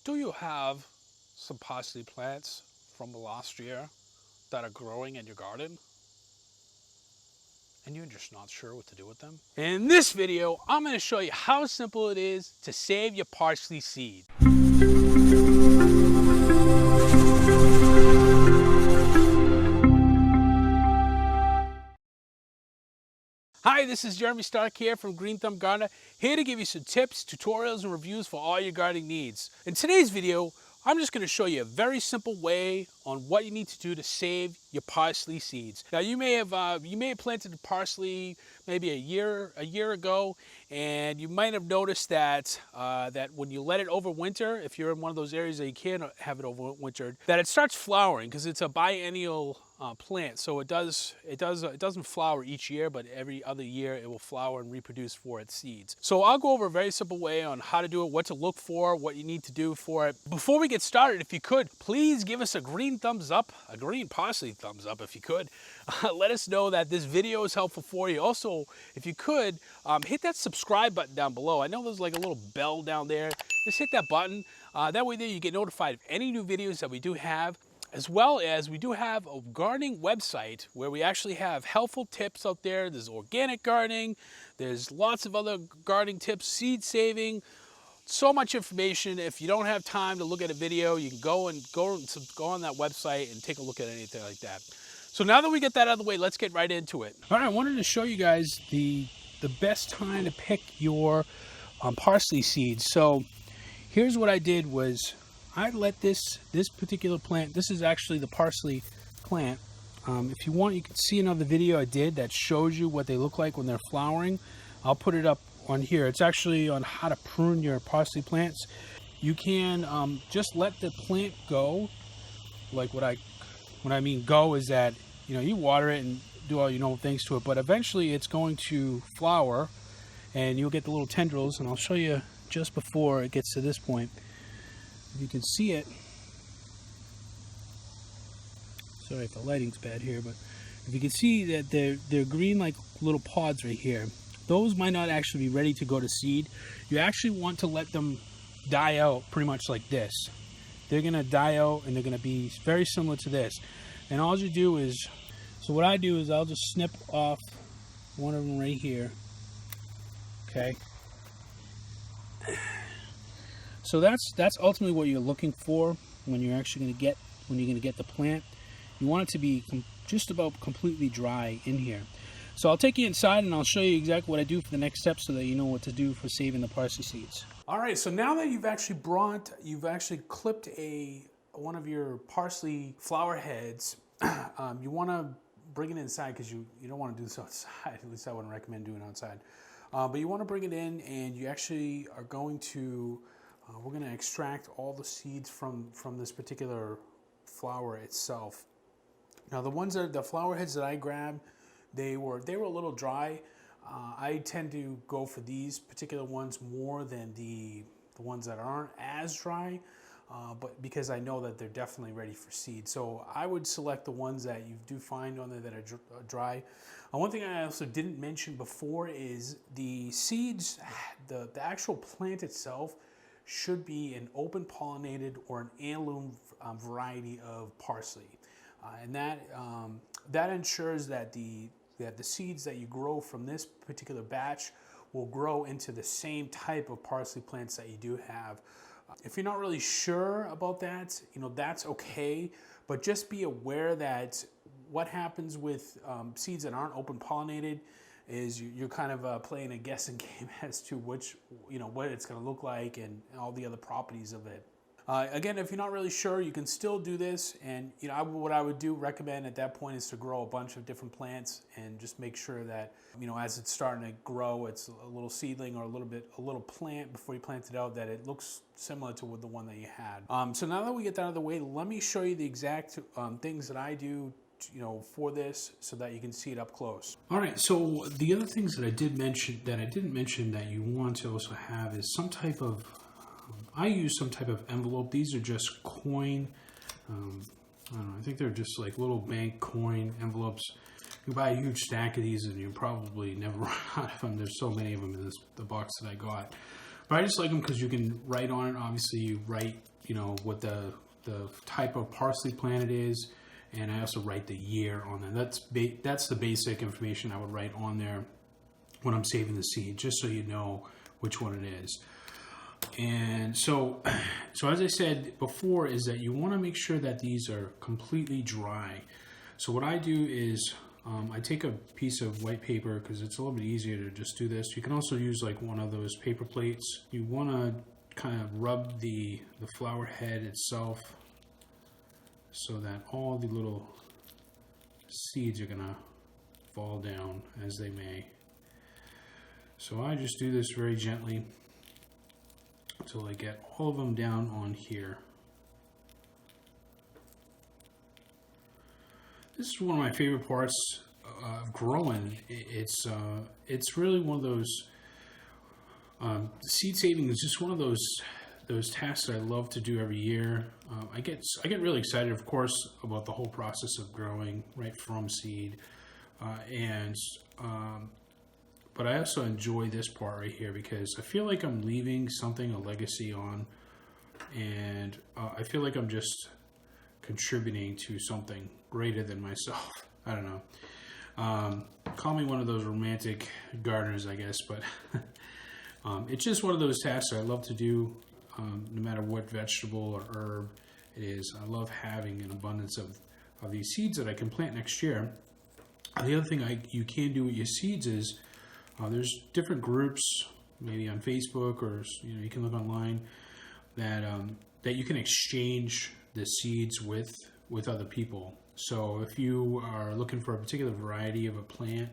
Do you have some parsley plants from last year that are growing in your garden and you're just not sure what to do with them? In this video, I'm going to show you how simple it is to save your parsley seed. Hi, this is Jeremy Starke here from Green Thumb Gardener, here to give you some tips, tutorials, and reviews for all your gardening needs. In today's video, I'm just going to show you a very simple way on what you need to do to save your parsley seeds. Now, you may have planted the parsley maybe a year ago, and you might have noticed that that when you let it overwinter, if you're in one of those areas that you can't have it overwintered, that it starts flowering because it's a biennial plant. So it doesn't flower each year, but every other year it will flower and reproduce for its seeds. So I'll go over a very simple way on how to do it, what to look for, what you need to do for it. Before we get started, if you could, please give us a green thumbs up, a green parsley thumbs up if you could. Let us know that this video is helpful for you. Also, if you could, hit that subscribe button down below. I know there's like a little bell down there. Just hit that button. That way there you get notified of any new videos that we do have. As well as we do have a gardening website where we actually have helpful tips out there. There's organic gardening, there's lots of other gardening tips, seed saving, so much information. If you don't have time to look at a video, you can go on that website and take a look at anything like that. So now that we get that out of the way, let's get right into it. All right, I wanted to show you guys the best time to pick your parsley seeds. So here's what I did was I let this particular plant, this is actually the parsley plant. If you want, you can see another video I did that shows you what they look like when they're flowering. I'll put it up on here. It's actually on how to prune your parsley plants. You can just let the plant go. Like what I mean go is that, you know, you water it and do all your normal things to it, but eventually it's going to flower and you'll get the little tendrils, and I'll show you just before it gets to this point. If you can see it, sorry if the lighting's bad here, but if you can see that they're green like little pods right here, those might not actually be ready to go to seed. You actually want to let them die out pretty much like this. They're gonna die out and they're gonna be very similar to this. And all you do is, so what I do is I'll just snip off one of them right here. Okay. So that's ultimately what you're looking for when you're actually going to get the plant. You want it to be just about completely dry in here. So I'll take you inside and I'll show you exactly what I do for the next step so that you know what to do for saving the parsley seeds. All right, so now that you've actually clipped one of your parsley flower heads, you want to bring it inside because you don't want to do this outside. At least I wouldn't recommend doing it outside. But you want to bring it in, and you actually are going to we're going to extract all the seeds from this particular flower itself. Now the flower heads that I grabbed, they were a little dry. I tend to go for these particular ones more than the ones that aren't as dry, but because I know that they're definitely ready for seed. So I would select the ones that you do find on there that are dry. One thing I also didn't mention before is the seeds, the actual plant itself should be an open pollinated or an heirloom variety of parsley, and that ensures that the seeds that you grow from this particular batch will grow into the same type of parsley plants that you do have. If you're not really sure about that, you know, that's okay, but just be aware that what happens with seeds that aren't open pollinated is you're kind of playing a guessing game as to what it's going to look like and all the other properties of it. Again, if you're not really sure, you can still do this, and what I would recommend at that point is to grow a bunch of different plants and just make sure that as it's starting to grow, it's a little seedling or a little plant before you plant it out, that it looks similar to the one that you had. So now that we get that out of the way, let me show you the exact things that I do for this so that you can see it up close. All right, so the other things that I didn't mention that you want to also have is some type of, I use some type of envelope. These are just coin, I don't know, I think they're just like little bank coin envelopes. You buy a huge stack of these and you probably never run out of them. There's so many of them in the box that I got. But I just like them because you can write on it. Obviously you write you know, what the type of parsley plant it is, and I also write the year on them. That's the basic information I would write on there when I'm saving the seed, just so you know which one it is. And so as I said before, is that you want to make sure that these are completely dry. So what I do is I take a piece of white paper, because it's a little bit easier to just do this. You can also use like one of those paper plates. You want to kind of rub the flower head itself so that all the little seeds are gonna fall down as they may. So I just do this very gently until I get all of them down on here. This is one of my favorite parts of growing. It's really one of those seed saving is just one of those tasks that I love to do every year. I get really excited, of course, about the whole process of growing right from seed, but I also enjoy this part right here because I feel like I'm leaving something, a legacy on, and I feel like I'm just contributing to something greater than myself. I don't know. Call me one of those romantic gardeners, I guess, but it's just one of those tasks I love to do, no matter what vegetable or herb it is. I love having an abundance of these seeds that I can plant next year. The other thing you can do with your seeds is there's different groups, maybe on Facebook, or you can look online, that you can exchange the seeds with other people. So if you are looking for a particular variety of a plant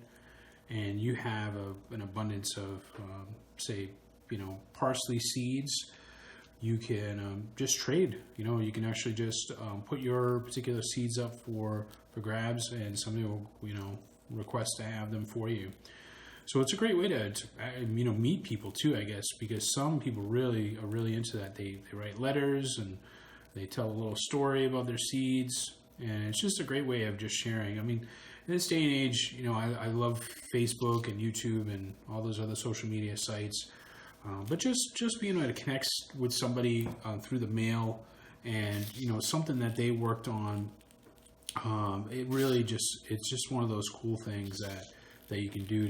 and you have an abundance of say, parsley seeds, you can just trade. You can actually just put your particular seeds up for grabs, and somebody will request to have them for you. So it's a great way to meet people too, I guess, because some people really are really into that. They write letters and they tell a little story about their seeds, and it's just a great way of just sharing. I mean, in this day and age, I love Facebook and YouTube and all those other social media sites, but just being able to connect with somebody through the mail, and something that they worked on, it's just one of those cool things that you can do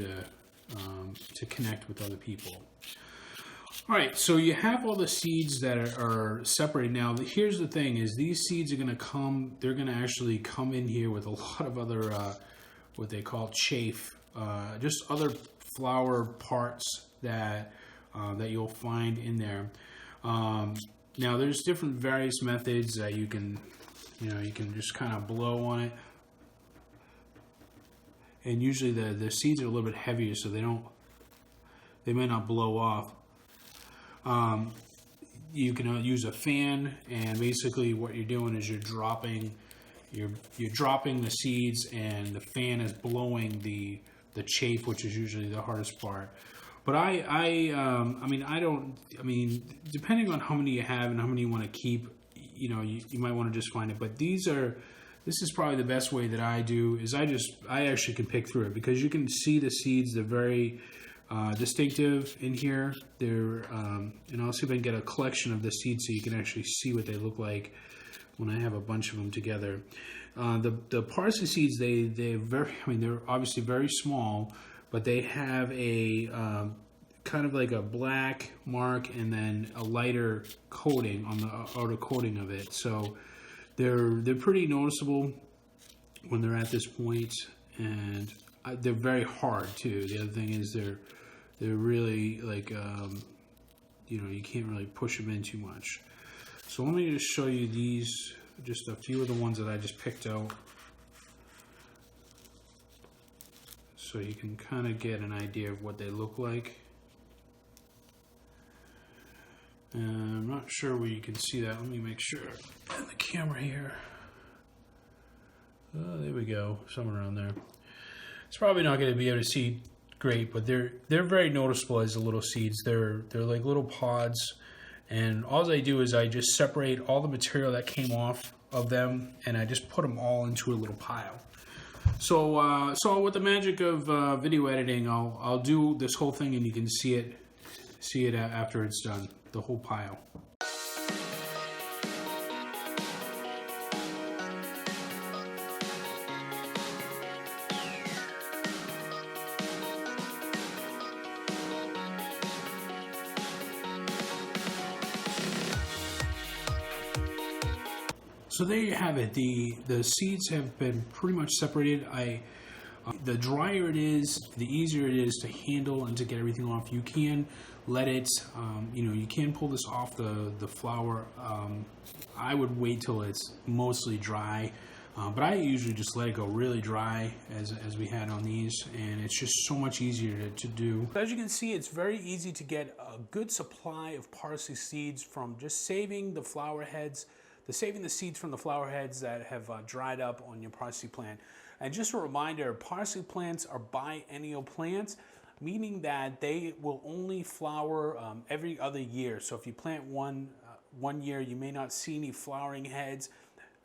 to connect with other people. All right, so you have all the seeds that are separated. Now, here's the thing: is these seeds are going to come. They're going to actually come in here with a lot of other what they call chaff, just other flower parts that you'll find in there. Now, there's different various methods that you can just kind of blow on it, and usually the seeds are a little bit heavier, so they may not blow off. You can use a fan, and basically what you're doing is you're dropping the seeds, and the fan is blowing the chaff, which is usually the hardest part. But depending on how many you have and how many you want to keep, you might want to just find it. But this is probably the best way that I do, is I actually can pick through it, because you can see the seeds. They're very distinctive in here. And I'll see if I can get a collection of the seeds so you can actually see what they look like when I have a bunch of them together. The parsley seeds, they're obviously very small, but they have a kind of like a black mark and then a lighter coating on the outer coating of it. So they're pretty noticeable when they're at this point, and they're very hard too. The other thing is they're really like you can't really push them in too much. So let me just show you these, just a few of the ones that I just picked out, so you can kind of get an idea of what they look like. I'm not sure where you can see that. Let me make sure in the camera here. Oh, there we go, somewhere around there. It's probably not going to be able to see great, but they're very noticeable as the little seeds. They're like little pods, and all I do is I just separate all the material that came off of them, and I just put them all into a little pile. So with the magic of video editing, I'll do this whole thing, and you can see it after it's done, the whole pile. So there you have it. The seeds have been pretty much separated. The drier it is, the easier it is to handle and to get everything off. You can let it, you can pull this off the flour. I would wait till it's mostly dry, but I usually just let it go really dry as we had on these, and it's just so much easier to do. As you can see, it's very easy to get a good supply of parsley seeds from just saving the flower heads, saving the seeds from the flower heads that have dried up on your parsley plant. And just a reminder, parsley plants are biennial plants, meaning that they will only flower every other year. So if you plant one year, you may not see any flowering heads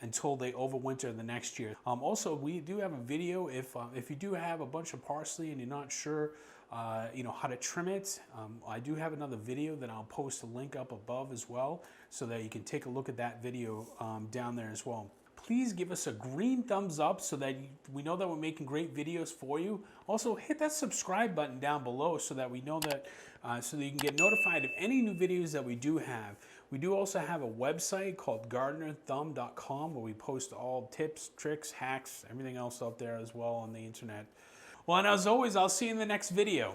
until they overwinter the next year. Also, we do have a video if you do have a bunch of parsley and you're not sure how to trim it. I do have another video that I'll post a link up above as well, so that you can take a look at that video down there as well. Please give us a green thumbs up so that we know that we're making great videos for you. Also, hit that subscribe button down below so that we know that, so that you can get notified of any new videos that we do have. We do also have a website called gardenerthumb.com where we post all tips, tricks, hacks, everything else out there as well on the internet. Well, and as always, I'll see you in the next video.